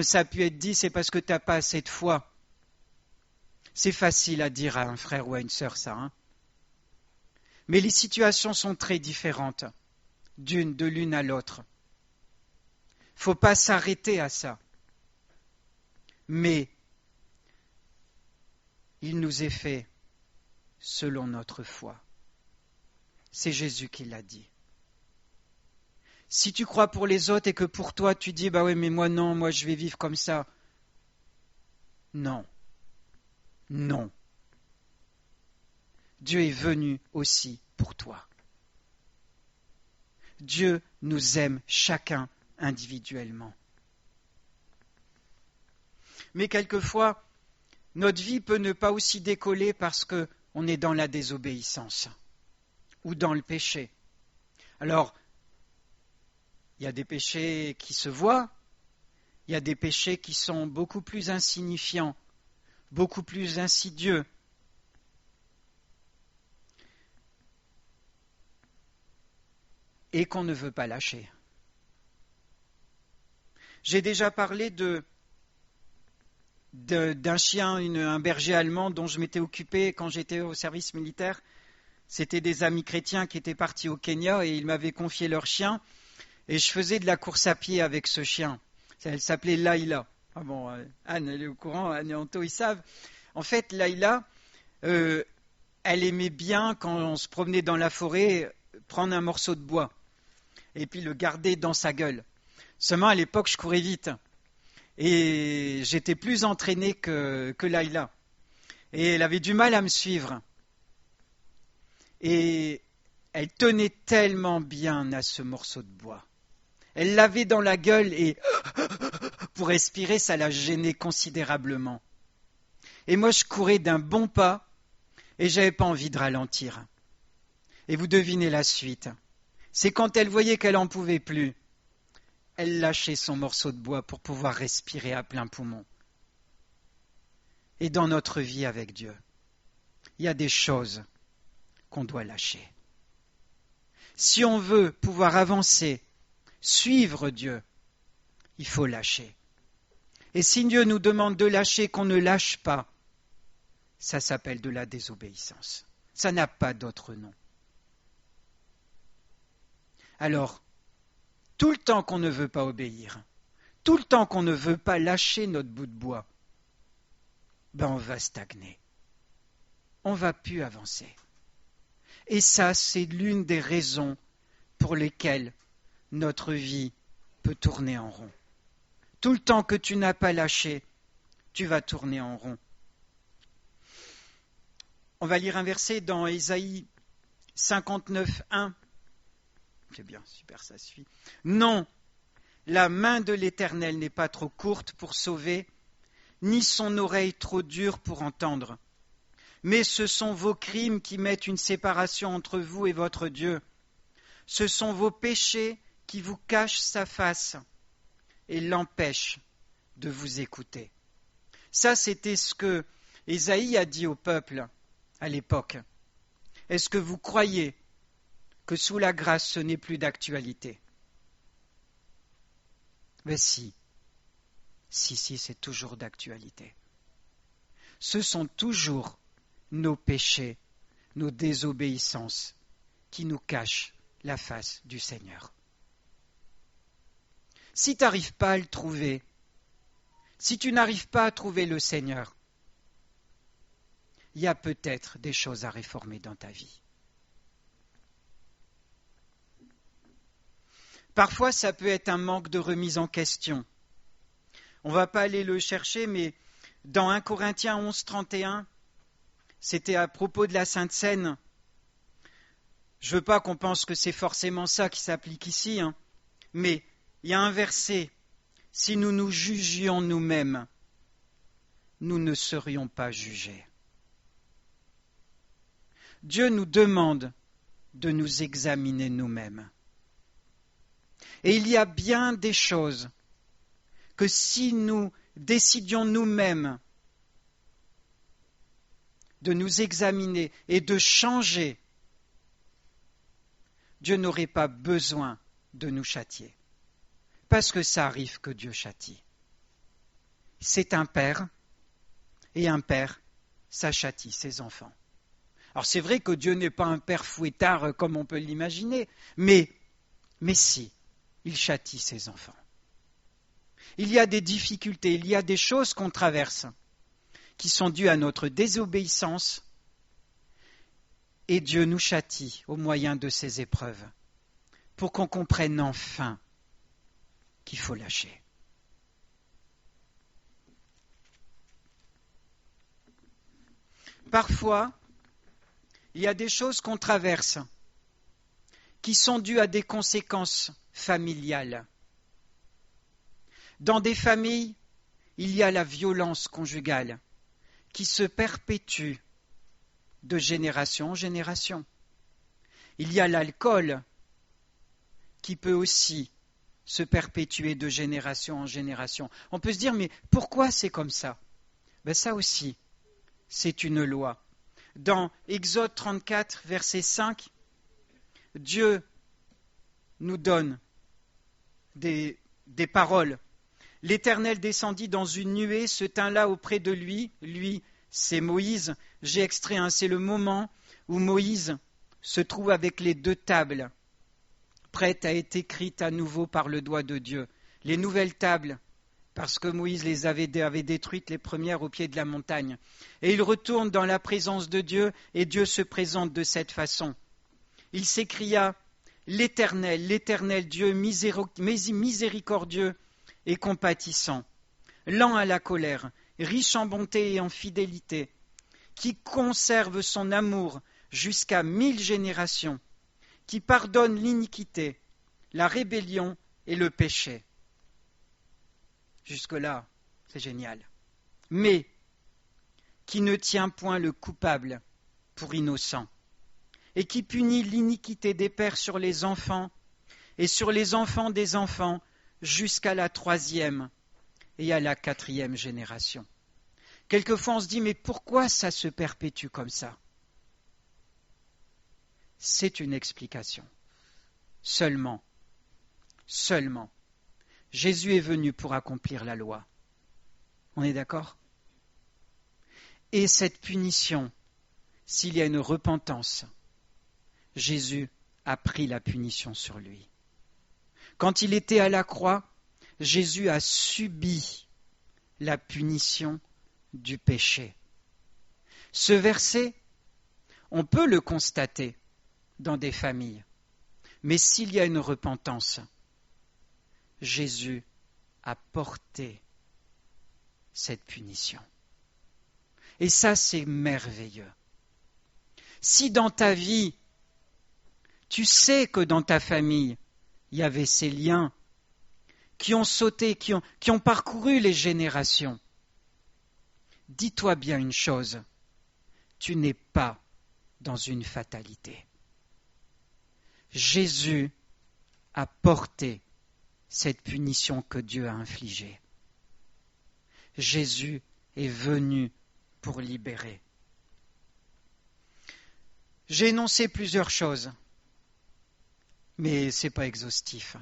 ça a pu être dit, c'est parce que tu n'as pas assez de foi. C'est facile à dire à un frère ou à une sœur, ça. Hein. Mais les situations sont très différentes de l'une à l'autre. Il ne faut pas s'arrêter à ça. Mais il nous est fait selon notre foi. C'est Jésus qui l'a dit. Si tu crois pour les autres et que pour toi tu dis, bah oui, mais moi non, moi je vais vivre comme ça. Non. Non. Dieu est venu aussi pour toi. Dieu nous aime chacun individuellement. Mais quelquefois, notre vie peut ne pas aussi décoller parce qu'on est dans la désobéissance ou dans le péché. Alors, il y a des péchés qui se voient, il y a des péchés qui sont beaucoup plus insignifiants, beaucoup plus insidieux. Et qu'on ne veut pas lâcher. J'ai déjà parlé d'un chien, un berger allemand dont je m'étais occupé quand j'étais au service militaire. C'était des amis chrétiens qui étaient partis au Kenya et ils m'avaient confié leur chien. Et je faisais de la course à pied avec ce chien. Elle s'appelait Laïla. Ah bon, Anne, elle est au courant, Anne et Anto, ils savent. En fait, Laïla, elle aimait bien, quand on se promenait dans la forêt, prendre un morceau de bois et puis le garder dans sa gueule. Seulement, à l'époque, je courais vite. Et j'étais plus entraîné que Laïla. Et elle avait du mal à me suivre. Et elle tenait tellement bien à ce morceau de bois. Elle l'avait dans la gueule et pour respirer, ça la gênait considérablement. Et moi, je courais d'un bon pas et j'avais pas envie de ralentir. Et vous devinez la suite. C'est quand elle voyait qu'elle n'en pouvait plus, elle lâchait son morceau de bois pour pouvoir respirer à plein poumon. Et dans notre vie avec Dieu, il y a des choses qu'on doit lâcher. Si on veut pouvoir avancer, suivre Dieu, il faut lâcher. Et si Dieu nous demande de lâcher, qu'on ne lâche pas, ça s'appelle de la désobéissance. Ça n'a pas d'autre nom. Alors, tout le temps qu'on ne veut pas obéir, tout le temps qu'on ne veut pas lâcher notre bout de bois, on va stagner. On ne va plus avancer. Et ça, c'est l'une des raisons pour lesquelles notre vie peut tourner en rond. Tout le temps que tu n'as pas lâché, tu vas tourner en rond. On va lire un verset dans Ésaïe 59, 1. C'est bien, super, ça suit. Non, la main de l'Éternel n'est pas trop courte pour sauver, ni son oreille trop dure pour entendre. Mais ce sont vos crimes qui mettent une séparation entre vous et votre Dieu. Ce sont vos péchés qui vous cachent sa face et l'empêchent de vous écouter. Ça, c'était ce que Ésaïe a dit au peuple à l'époque. Est-ce que vous croyez que sous la grâce, ce n'est plus d'actualité? Mais si, c'est toujours d'actualité. Ce sont toujours nos péchés, nos désobéissances qui nous cachent la face du Seigneur. Si tu n'arrives pas à le trouver, si tu n'arrives pas à trouver le Seigneur, il y a peut-être des choses à réformer dans ta vie. Parfois, ça peut être un manque de remise en question. On ne va pas aller le chercher, mais dans 1 Corinthiens 11, 31, c'était à propos de la Sainte Seine. Je ne veux pas qu'on pense que c'est forcément ça qui s'applique ici, mais il y a un verset. Si nous nous jugions nous-mêmes, nous ne serions pas jugés. Dieu nous demande de nous examiner nous-mêmes. Et il y a bien des choses que si nous décidions nous-mêmes de nous examiner et de changer, Dieu n'aurait pas besoin de nous châtier. Parce que ça arrive que Dieu châtie. C'est un père, et un père, ça châtie ses enfants. Alors c'est vrai que Dieu n'est pas un père fouettard comme on peut l'imaginer, mais si, il châtie ses enfants. Il y a des difficultés, il y a des choses qu'on traverse qui sont dues à notre désobéissance, et Dieu nous châtie au moyen de ces épreuves pour qu'on comprenne enfin qu'il faut lâcher. Parfois, il y a des choses qu'on traverse qui sont dues à des conséquences familiales. Dans des familles, il y a la violence conjugale qui se perpétue de génération en génération. Il y a l'alcool qui peut aussi se perpétuer de génération en génération. On peut se dire, mais pourquoi c'est comme ça? Ben ça aussi, c'est une loi. Dans Exode 34, verset 5, Dieu nous donne des paroles. L'Éternel descendit dans une nuée, se tint là auprès de lui. Lui, c'est Moïse. J'ai extrait un, c'est le moment où Moïse se trouve avec les 2 tables, prêtes à être écrites à nouveau par le doigt de Dieu. Les nouvelles tables, parce que Moïse les avait détruites les premières au pied de la montagne. Et il retourne dans la présence de Dieu, et Dieu se présente de cette façon. Il s'écria, l'Éternel, l'Éternel Dieu miséricordieux et compatissant, lent à la colère, riche en bonté et en fidélité, qui conserve son amour jusqu'à 1000 générations, qui pardonne l'iniquité, la rébellion et le péché. Jusque-là, c'est génial. Mais qui ne tient point le coupable pour innocent, et qui punit l'iniquité des pères sur les enfants, et sur les enfants des enfants, jusqu'à la 3e et à la 4e génération. Quelquefois on se dit, mais pourquoi ça se perpétue comme ça? C'est une explication. Seulement, Jésus est venu pour accomplir la loi. On est d'accord? Et cette punition, s'il y a une repentance, Jésus a pris la punition sur lui. Quand il était à la croix, Jésus a subi la punition du péché. Ce verset, on peut le constater dans des familles, mais s'il y a une repentance, Jésus a porté cette punition. Et ça, c'est merveilleux. Si dans ta vie, tu sais que dans ta famille, il y avait ces liens qui ont sauté, qui ont parcouru les générations, dis-toi bien une chose, tu n'es pas dans une fatalité. Jésus a porté cette punition que Dieu a infligée. Jésus est venu pour libérer. J'ai énoncé plusieurs choses, mais ce n'est pas exhaustif.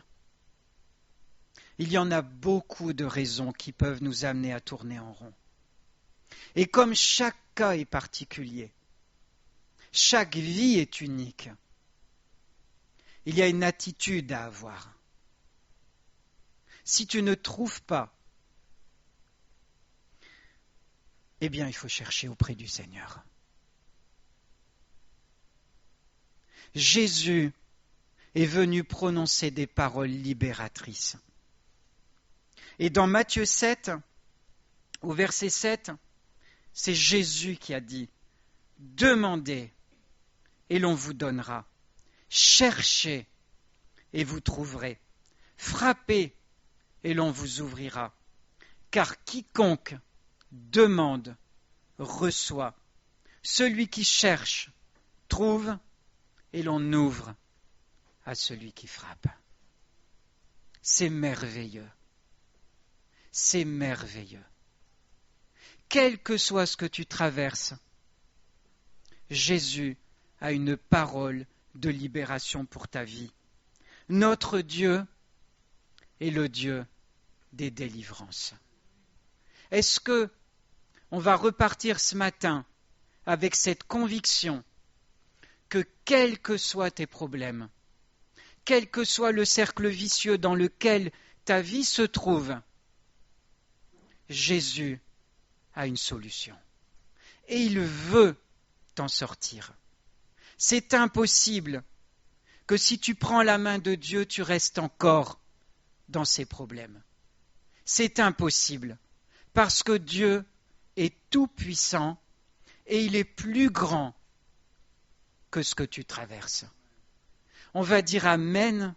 Il y en a beaucoup de raisons qui peuvent nous amener à tourner en rond. Et comme chaque cas est particulier, chaque vie est unique, il y a une attitude à avoir. Si tu ne trouves pas, eh bien il faut chercher auprès du Seigneur. Jésus est venu prononcer des paroles libératrices. Et dans Matthieu 7, au verset 7, c'est Jésus qui a dit « Demandez et l'on vous donnera. Cherchez et vous trouverez. Frappez et l'on vous ouvrira. Car quiconque demande, reçoit. Celui qui cherche, trouve et l'on ouvre à celui qui frappe. » C'est merveilleux. C'est merveilleux. Quel que soit ce que tu traverses, Jésus a une parole de libération pour ta vie. Notre Dieu est le Dieu des délivrances. Est-ce que on va repartir ce matin avec cette conviction que quels que soient tes problèmes, quel que soit le cercle vicieux dans lequel ta vie se trouve, Jésus a une solution. Et il veut t'en sortir. C'est impossible que si tu prends la main de Dieu, tu restes encore dans ces problèmes. C'est impossible, parce que Dieu est tout-puissant et il est plus grand que ce que tu traverses. On va dire Amen,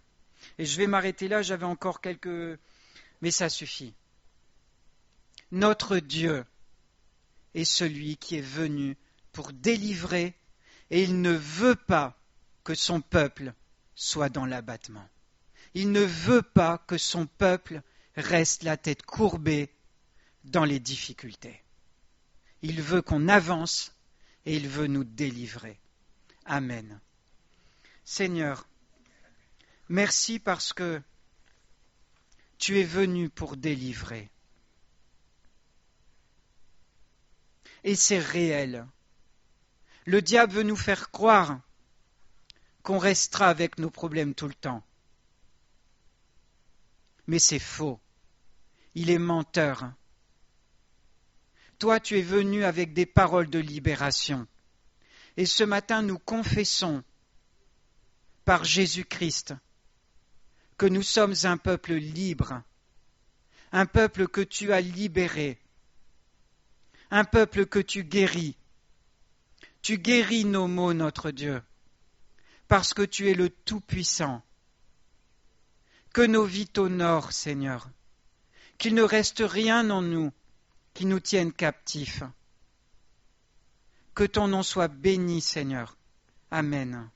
et je vais m'arrêter là, j'avais encore quelques... Mais ça suffit. Notre Dieu est celui qui est venu pour délivrer, et il ne veut pas que son peuple soit dans l'abattement. Il ne veut pas que son peuple reste la tête courbée dans les difficultés. Il veut qu'on avance et il veut nous délivrer. Amen. Seigneur, merci parce que tu es venu pour délivrer. Et c'est réel. Le diable veut nous faire croire qu'on restera avec nos problèmes tout le temps. Mais c'est faux. Il est menteur. Toi, tu es venu avec des paroles de libération. Et ce matin, nous confessons par Jésus-Christ que nous sommes un peuple libre, un peuple que tu as libéré, un peuple que tu guéris. Tu guéris nos maux, notre Dieu, parce que tu es le Tout-Puissant. Que nos vies t'honorent, Seigneur, qu'il ne reste rien en nous qui nous tienne captifs. Que ton nom soit béni, Seigneur. Amen.